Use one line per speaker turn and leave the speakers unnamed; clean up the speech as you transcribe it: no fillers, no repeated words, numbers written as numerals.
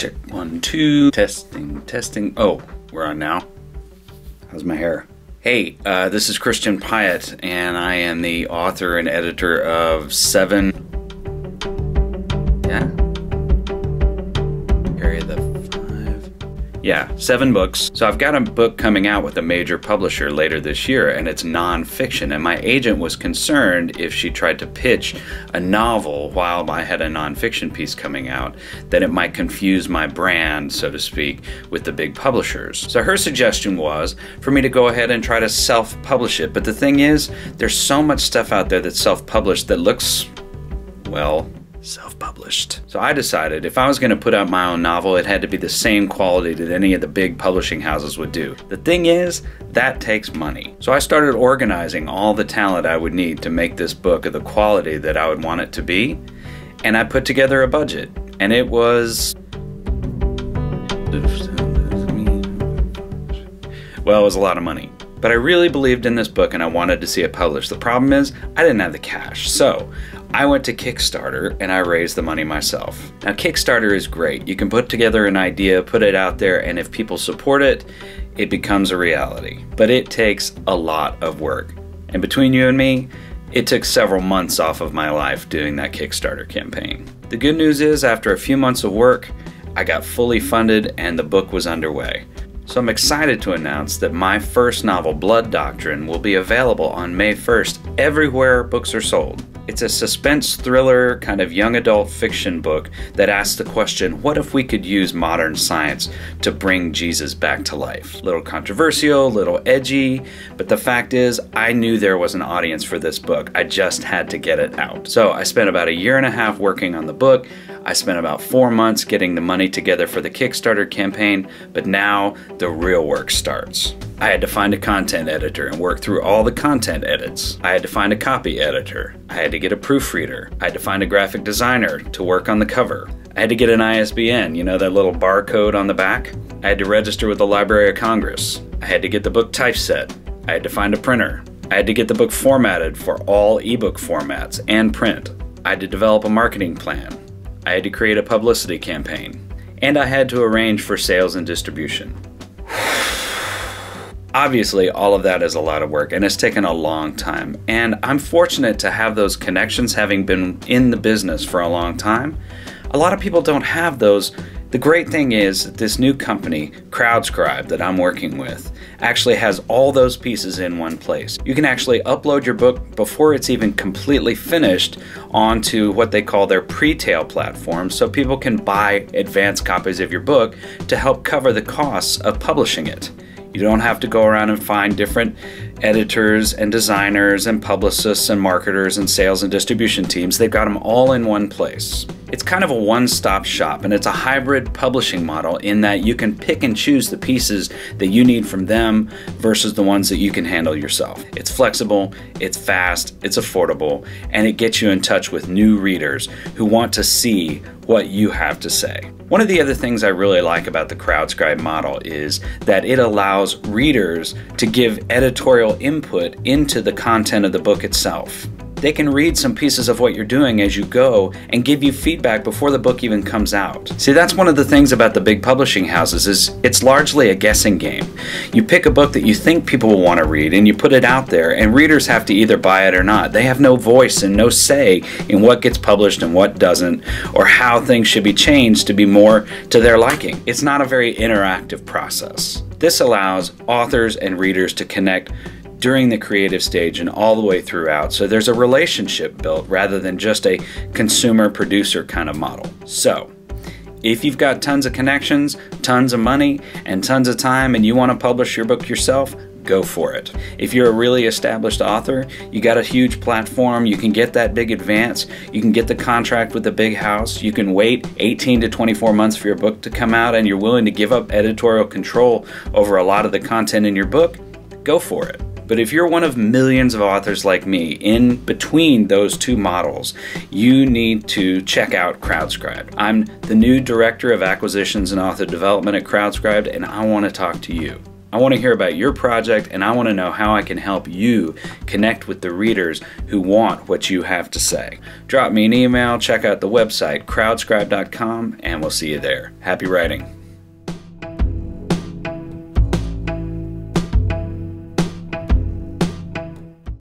Check 1, 2. Testing. Oh, we're on now. How's my hair? Hey, this is Christian Pyatt, and I am the author and editor of 7. Yeah? Area the 5. Yeah, 7 books. So I've got a book coming out with a major publisher later this year, and it's nonfiction. And my agent was concerned if she tried to pitch a novel while I had a nonfiction piece coming out, that it might confuse my brand, so to speak, with the big publishers. So her suggestion was for me to go ahead and try to self-publish it. But the thing is, there's so much stuff out there that's self-published that looks, well, self-published. So I decided if I was going to put out my own novel, it had to be the same quality that any of the big publishing houses would do. The thing is, that takes money. So I started organizing all the talent I would need to make this book of the quality that I would want it to be, and I put together a budget, and it was... well, it was a lot of money. But I really believed in this book and I wanted to see it published. The problem is, I didn't have the cash. So I went to Kickstarter and I raised the money myself. Now Kickstarter is great. You can put together an idea, put it out there, and if people support it, it becomes a reality. But it takes a lot of work. And between you and me, it took several months off of my life doing that Kickstarter campaign. The good news is, after a few months of work, I got fully funded and the book was underway. So I'm excited to announce that my first novel, Blood Doctrine, will be available on May 1st everywhere books are sold. It's a suspense thriller, kind of young adult fiction book that asks the question, what if we could use modern science to bring Jesus back to life? A little controversial, a little edgy, but the fact is, I knew there was an audience for this book. I just had to get it out. So I spent about 1.5 years working on the book. I spent about 4 months getting the money together for the Kickstarter campaign, but now the real work starts. I had to find a content editor and work through all the content edits. I had to find a copy editor. I had to get a proofreader. I had to find a graphic designer to work on the cover. I had to get an ISBN, you know, that little barcode on the back. I had to register with the Library of Congress. I had to get the book typeset. I had to find a printer. I had to get the book formatted for all ebook formats and print. I had to develop a marketing plan. I had to create a publicity campaign. And I had to arrange for sales and distribution. Obviously, all of that is a lot of work, and it's taken a long time. And I'm fortunate to have those connections, having been in the business for a long time. A lot of people don't have those. The great thing is that this new company, CrowdScribe, that I'm working with, actually has all those pieces in one place. You can actually upload your book before it's even completely finished onto what they call their pre-tail platform, so people can buy advanced copies of your book to help cover the costs of publishing it. You don't have to go around and find different editors and designers and publicists and marketers and sales and distribution teams. They've got them all in one place. It's kind of a one-stop shop, and it's a hybrid publishing model in that you can pick and choose the pieces that you need from them versus the ones that you can handle yourself. It's flexible, it's fast, it's affordable, and it gets you in touch with new readers who want to see what you have to say. One of the other things I really like about the CrowdScribe model is that it allows readers to give editorial input into the content of the book itself. They can read some pieces of what you're doing as you go and give you feedback before the book even comes out. See, that's one of the things about the big publishing houses is it's largely a guessing game. You pick a book that you think people will want to read and you put it out there, and readers have to either buy it or not. They have no voice and no say in what gets published and what doesn't, or how things should be changed to be more to their liking. It's not a very interactive process. This allows authors and readers to connect during the creative stage and all the way throughout, so there's a relationship built rather than just a consumer-producer kind of model. So, if you've got tons of connections, tons of money, and tons of time and you want to publish your book yourself, go for it. If you're a really established author, you got a huge platform, you can get that big advance, you can get the contract with the big house, you can wait 18 to 24 months for your book to come out, and you're willing to give up editorial control over a lot of the content in your book, go for it. But if you're one of millions of authors like me in between those two models, you need to check out CrowdScribe. I'm the new Director of Acquisitions and Author Development at CrowdScribe, and I want to talk to you. I want to hear about your project, and I want to know how I can help you connect with the readers who want what you have to say. Drop me an email, check out the website crowdscribe.com, and we'll see you there. Happy writing.